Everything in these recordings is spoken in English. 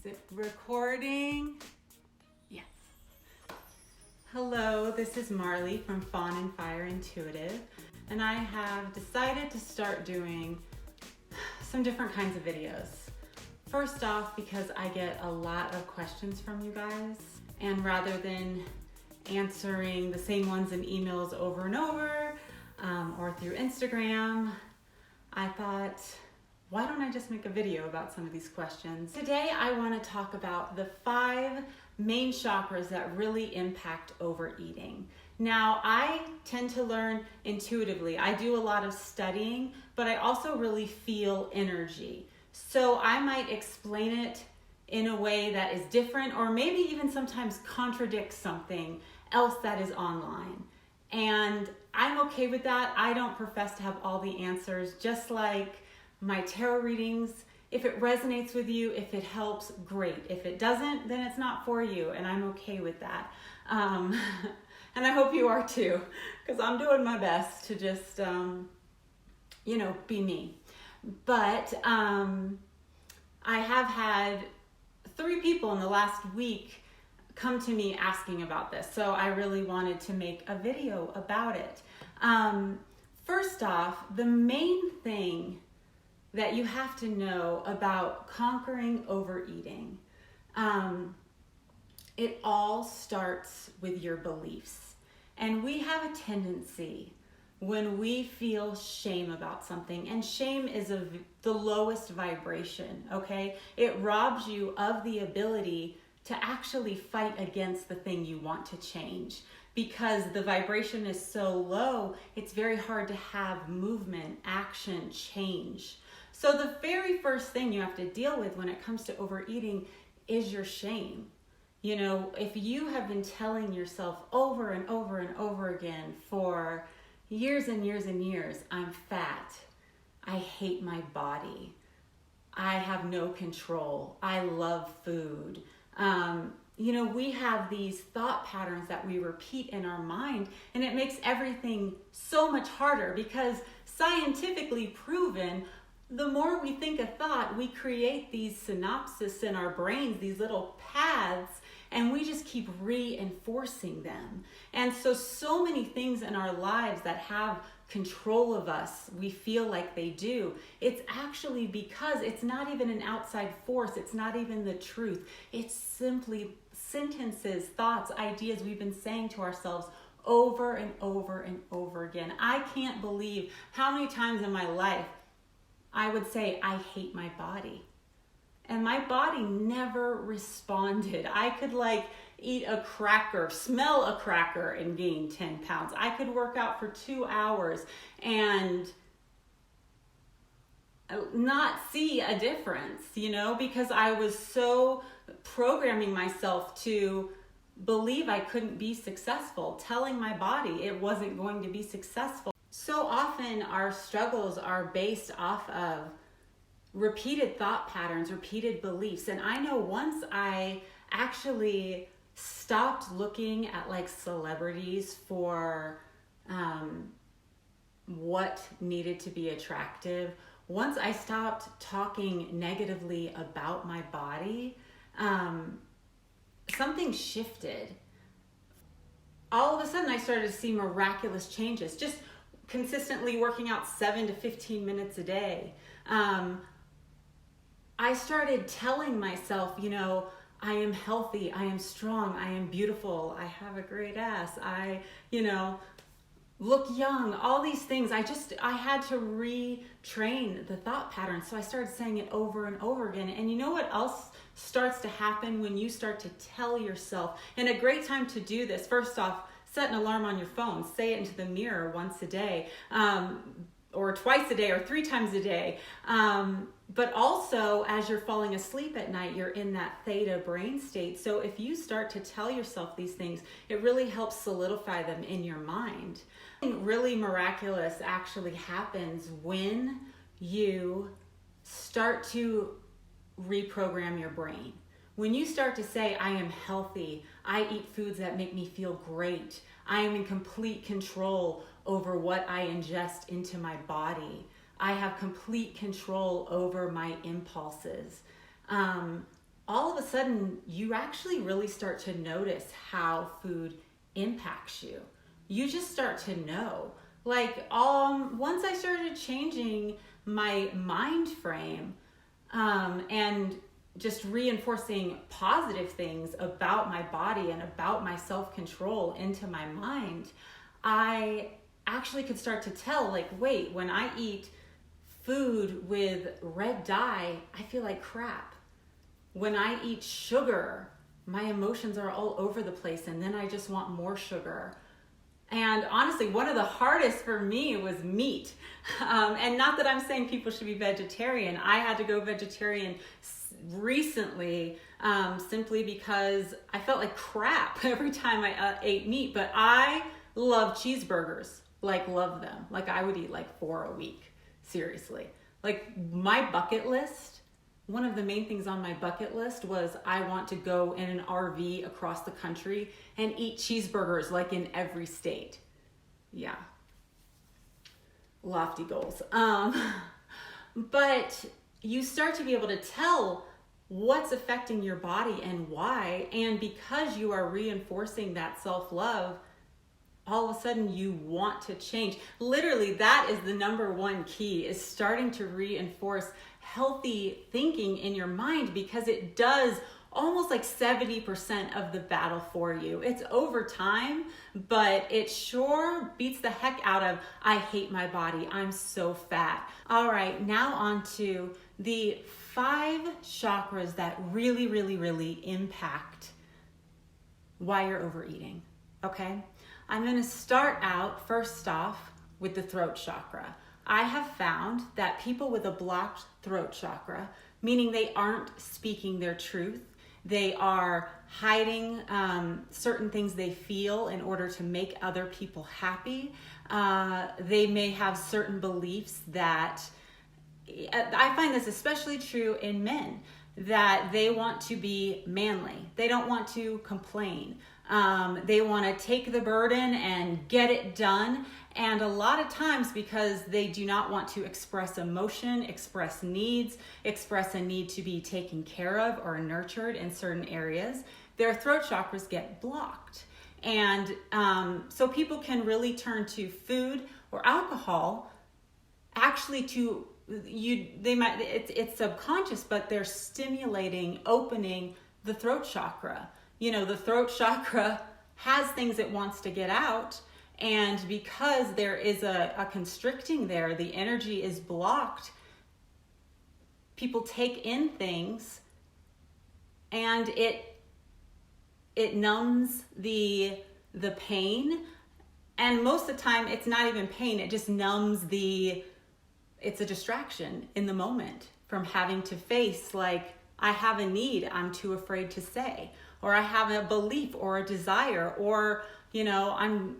Is it recording? Yes. Hello, this is Marley from Fawn and Fire Intuitive, and I have decided to start doing some different kinds of videos. First off, because I get a lot of questions from you guys, and rather than answering the same ones in emails over and over or through Instagram, I thought, why don't I just make a video about some of these questions? Today I want to talk about the 5 main chakras that really impact overeating. Now, I tend to learn intuitively. I do a lot of studying, but I also really feel energy. So I might explain it in a way that is different, or maybe even sometimes contradicts something else that is online. And I'm okay with that. I don't profess to have all the answers, just like my tarot readings. If it resonates with you, if it helps, great. If it doesn't, then it's not for you, and I'm okay with that. And I hope you are too, because I'm doing my best to just, be me. But I have had 3 people in the last week come to me asking about this, so I really wanted to make a video about it. First off, the main thing that you have to know about conquering overeating, it all starts with your beliefs. And we have a tendency when we feel shame about something, and shame is the lowest vibration, okay? It robs you of the ability to actually fight against the thing you want to change. Because the vibration is so low, it's very hard to have movement, action, change. So the very first thing you have to deal with when it comes to overeating is your shame. You know, if you have been telling yourself over and over and over again for years and years and years, I'm fat, I hate my body, I have no control, I love food. We have these thought patterns that we repeat in our mind, and it makes everything so much harder because scientifically proven, the more we think a thought, we create these synapses in our brains, these little paths, and we just keep reinforcing them. And so many things in our lives that have control of us, we feel like they do. It's actually because it's not even an outside force. It's not even the truth. It's simply sentences, thoughts, ideas we've been saying to ourselves over and over and over again. I can't believe how many times in my life I would say, I hate my body. And my body never responded. I could eat a cracker, smell a cracker, and gain 10 pounds. I could work out for 2 hours and not see a difference, because I was so programming myself to believe I couldn't be successful, telling my body it wasn't going to be successful. So often our struggles are based off of repeated thought patterns, repeated beliefs. And I know once I actually stopped looking at celebrities for what needed to be attractive, once I stopped talking negatively about my body, something shifted. All of a sudden I started to see miraculous changes, just consistently working out 7 to 15 minutes a day. I started telling myself, I am healthy, I am strong, I am beautiful, I have a great ass, I, look young, all these things. I had to retrain the thought pattern. So I started saying it over and over again. And you know what else starts to happen when you start to tell yourself? And a great time to do this, first off, set an alarm on your phone, say it into the mirror once a day, or twice a day, or 3 times a day. But also, as you're falling asleep at night, you're in that theta brain state. So if you start to tell yourself these things, it really helps solidify them in your mind. Something really miraculous actually happens when you start to reprogram your brain. When you start to say, I am healthy, I eat foods that make me feel great, I am in complete control over what I ingest into my body, I have complete control over my impulses. all of a sudden you actually really start to notice how food impacts you. You just start to know. Like, once I started changing my mind frame, and just reinforcing positive things about my body and about my self-control into my mind, I actually could start to tell, like, wait, when I eat food with red dye, I feel like crap. When I eat sugar, my emotions are all over the place, and then I just want more sugar. And honestly, one of the hardest for me was meat. And not that I'm saying people should be vegetarian. I had to go vegetarian recently, simply because I felt like crap every time I ate meat. But I love cheeseburgers, like love them. Like I would eat like 4 a week, seriously. Like my bucket list, one of the main things on my bucket list was I want to go in an RV across the country and eat cheeseburgers like in every state. Yeah. Lofty goals. But you start to be able to tell what's affecting your body and why. And because you are reinforcing that self-love, all of a sudden you want to change. Literally, that is the number one key, is starting to reinforce healthy thinking in your mind, because it does almost like 70% of the battle for you. It's over time, but it sure beats the heck out of, I hate my body, I'm so fat. All right, now on to the 5 chakras that really, really, really impact why you're overeating, okay? I'm gonna start out first off with the throat chakra. I have found that people with a blocked throat chakra, meaning they aren't speaking their truth, they are hiding certain things they feel in order to make other people happy. They may have certain beliefs that, I find this especially true in men, that they want to be manly. They don't want to complain. They want to take the burden and get it done. And a lot of times, because they do not want to express emotion, express needs, express a need to be taken care of or nurtured in certain areas, their throat chakras get blocked. And so people can really turn to food or alcohol, actually to, it's subconscious, but they're stimulating, opening the throat chakra. You know, the throat chakra has things it wants to get out. And because there is a constricting there, the energy is blocked, people take in things and it numbs the pain. And most of the time it's not even pain, it just numbs it's a distraction in the moment from having to face, like, I have a need I'm too afraid to say, or I have a belief or a desire, or, you know, I'm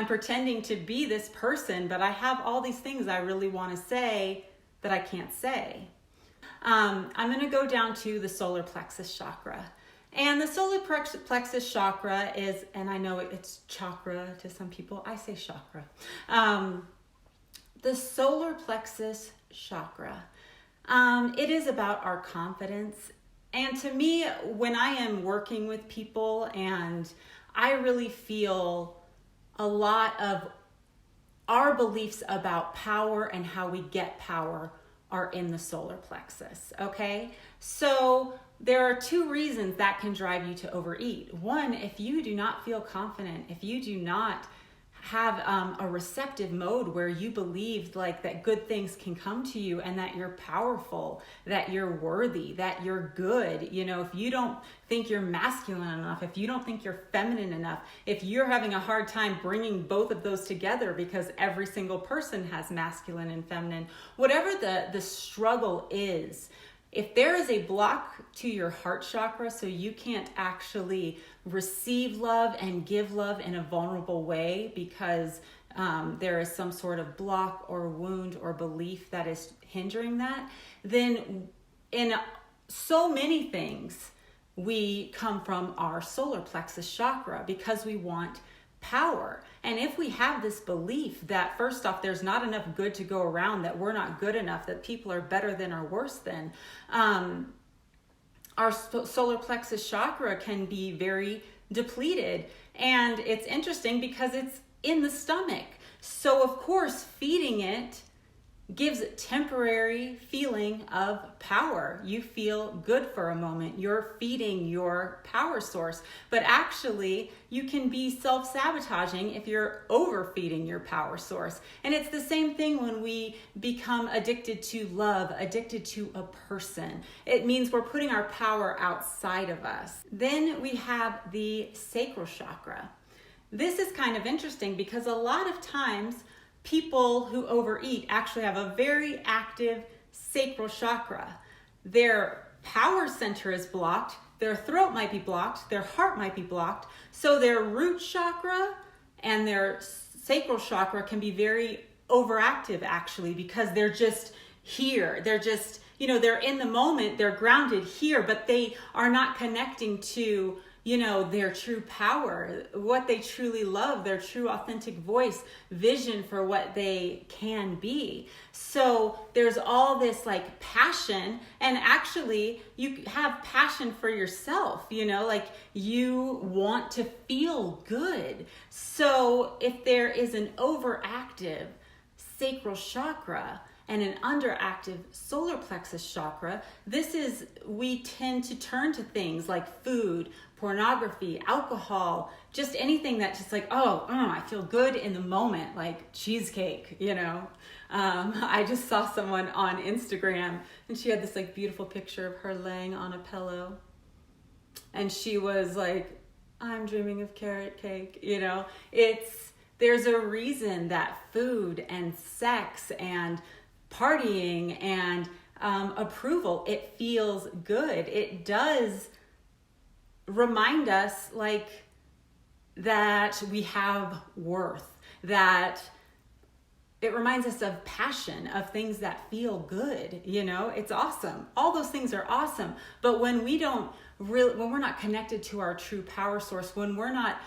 pretending to be this person, but I have all these things I really want to say that I can't say. I'm going to go down to the solar plexus chakra. And the solar plexus chakra is, and I know it's chakra to some people, I say chakra. The solar plexus chakra, it is about our confidence. And to me, when I am working with people, and I really feel a lot of our beliefs about power and how we get power are in the solar plexus, okay? So there are 2 reasons that can drive you to overeat. One, if you do not feel confident, if you do not have a receptive mode where you believe like that good things can come to you and that you're powerful, that you're worthy, that you're good. You know, if you don't think you're masculine enough, if you don't think you're feminine enough, if you're having a hard time bringing both of those together, because every single person has masculine and feminine, whatever the struggle is, if there is a block to your heart chakra, so you can't actually receive love and give love in a vulnerable way because there is some sort of block or wound or belief that is hindering that, then in so many things, we come from our solar plexus chakra because we want power. And if we have this belief that, first off, there's not enough good to go around, that we're not good enough, that people are better than or worse than, our solar plexus chakra can be very depleted. And it's interesting because it's in the stomach. So of course, feeding it gives a temporary feeling of power. You feel good for a moment. You're feeding your power source. But actually, you can be self-sabotaging if you're overfeeding your power source. And it's the same thing when we become addicted to love, addicted to a person. It means we're putting our power outside of us. Then we have the sacral chakra. This is kind of interesting because a lot of times people who overeat actually have a very active sacral chakra. Their power center is blocked, their throat might be blocked, their heart might be blocked. So their root chakra and their sacral chakra can be very overactive actually because they're just here. They're just, they're in the moment, they're grounded here, but they are not connecting to their true power, what they truly love, their true authentic voice, vision for what they can be. So there's all this like passion, and actually you have passion for yourself, like you want to feel good. So if there is an overactive sacral chakra and an underactive solar plexus chakra, we tend to turn to things like food, pornography, alcohol, just anything that just like, I feel good in the moment, like cheesecake, I just saw someone on Instagram and she had this like beautiful picture of her laying on a pillow. And she was like, I'm dreaming of carrot cake, there's a reason that food and sex and partying and approval, it feels good. It does remind us like that we have worth, that it reminds us of passion, of things that feel good, it's awesome. All those things are awesome. But when when we're not connected to our true power source, when we're not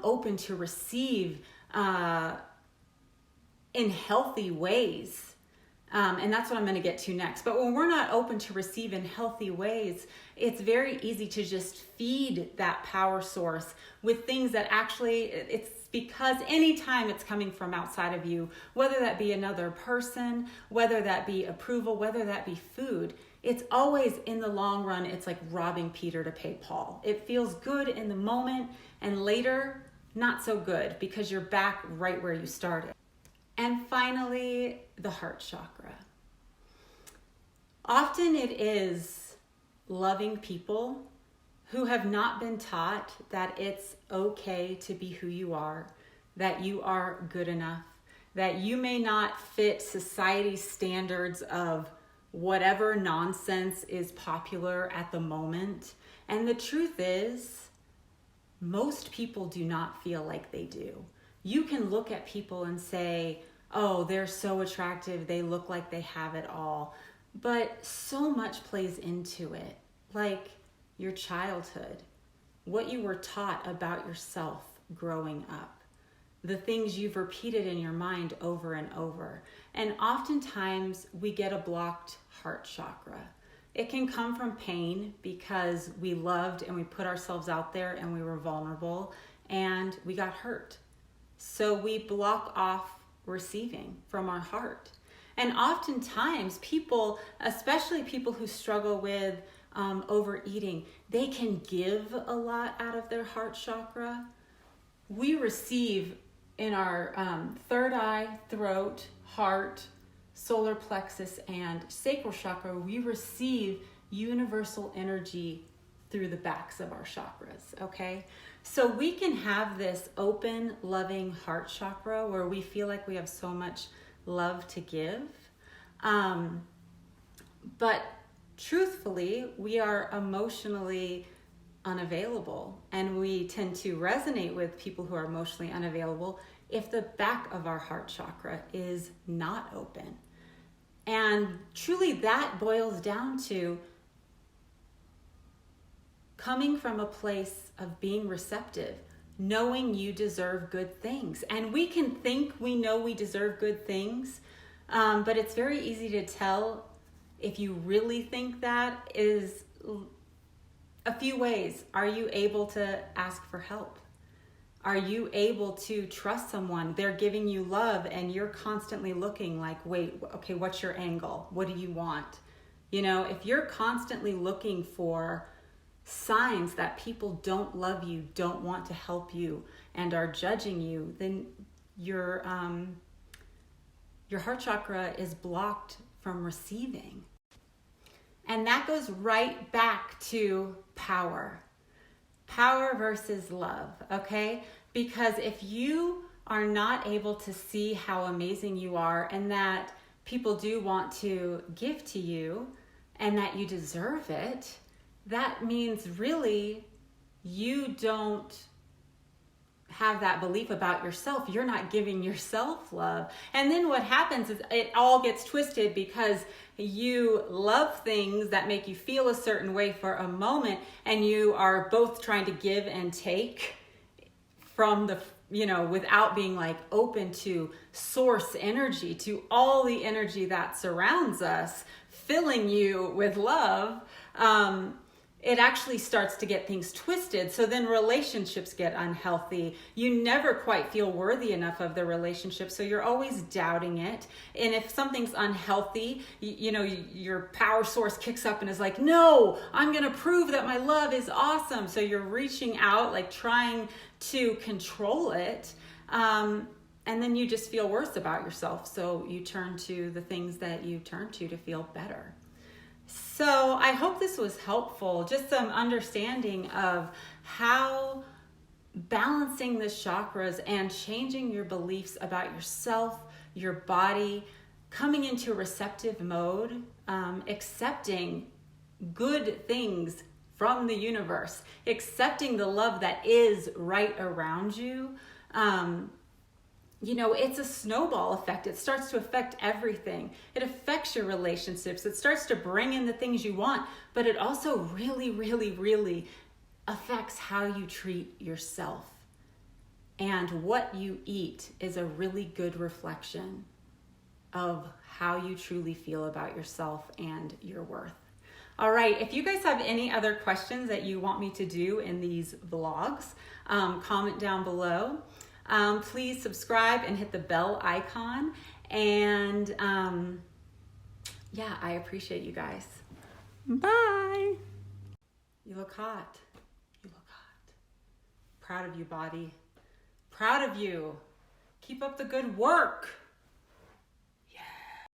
open to receive in healthy ways, and that's what I'm going to get to next. But when we're not open to receive in healthy ways, it's very easy to just feed that power source with things that actually, it's because anytime it's coming from outside of you, whether that be another person, whether that be approval, whether that be food, it's always in the long run, it's like robbing Peter to pay Paul. It feels good in the moment, and later, not so good because you're back right where you started. And finally, the heart chakra. Often it is loving people who have not been taught that it's okay to be who you are, that you are good enough, that you may not fit society's standards of whatever nonsense is popular at the moment. And the truth is, most people do not feel like they do. You can look at people and say, oh, they're so attractive, they look like they have it all. But so much plays into it, like your childhood, what you were taught about yourself growing up, the things you've repeated in your mind over and over. And oftentimes we get a blocked heart chakra. It can come from pain because we loved and we put ourselves out there and we were vulnerable and we got hurt. So we block off receiving from our heart. And oftentimes people, especially people who struggle with overeating, they can give a lot out of their heart chakra. We receive in our third eye, throat, heart, solar plexus, and sacral chakra, we receive universal energy through the backs of our chakras, okay? So we can have this open, loving heart chakra where we feel like we have so much love to give. But truthfully, we are emotionally unavailable, and we tend to resonate with people who are emotionally unavailable if the back of our heart chakra is not open. And truly that boils down to coming from a place of being receptive, knowing you deserve good things. And we can think we know we deserve good things, but it's very easy to tell if you really think that is a few ways. Are you able to ask for help? Are you able to trust someone? They're giving you love and you're constantly looking like, wait, okay, what's your angle? What do you want? You know, if you're constantly looking for signs that people don't love you, don't want to help you, and are judging you, then your heart chakra is blocked from receiving. And that goes right back to power. Power versus love, okay? Because if you are not able to see how amazing you are and that people do want to give to you and that you deserve it, that means really you don't have that belief about yourself. You're not giving yourself love. And then what happens is it all gets twisted because you love things that make you feel a certain way for a moment, and you are both trying to give and take from the, you know, without being like open to source energy, to all the energy that surrounds us, filling you with love. It actually starts to get things twisted. So then relationships get unhealthy. You never quite feel worthy enough of the relationship. So you're always doubting it. And if something's unhealthy, you know, your power source kicks up and is like, no, I'm going to prove that my love is awesome. So you're reaching out, like trying to control it. And then you just feel worse about yourself. So you turn to the things that you turn to feel better. So I hope this was helpful, just some understanding of how balancing the chakras and changing your beliefs about yourself, your body, coming into receptive mode, accepting good things from the universe, accepting the love that is right around you. You know, it's a snowball effect. It starts to affect everything. It affects your relationships. It starts to bring in the things you want, but it also really, really, really affects how you treat yourself. And what you eat is a really good reflection of how you truly feel about yourself and your worth. All right, if you guys have any other questions that you want me to do in these vlogs, comment down below. Please subscribe and hit the bell icon. And yeah, I appreciate you guys. Bye. You look hot. You look hot. Proud of you, body. Proud of you. Keep up the good work.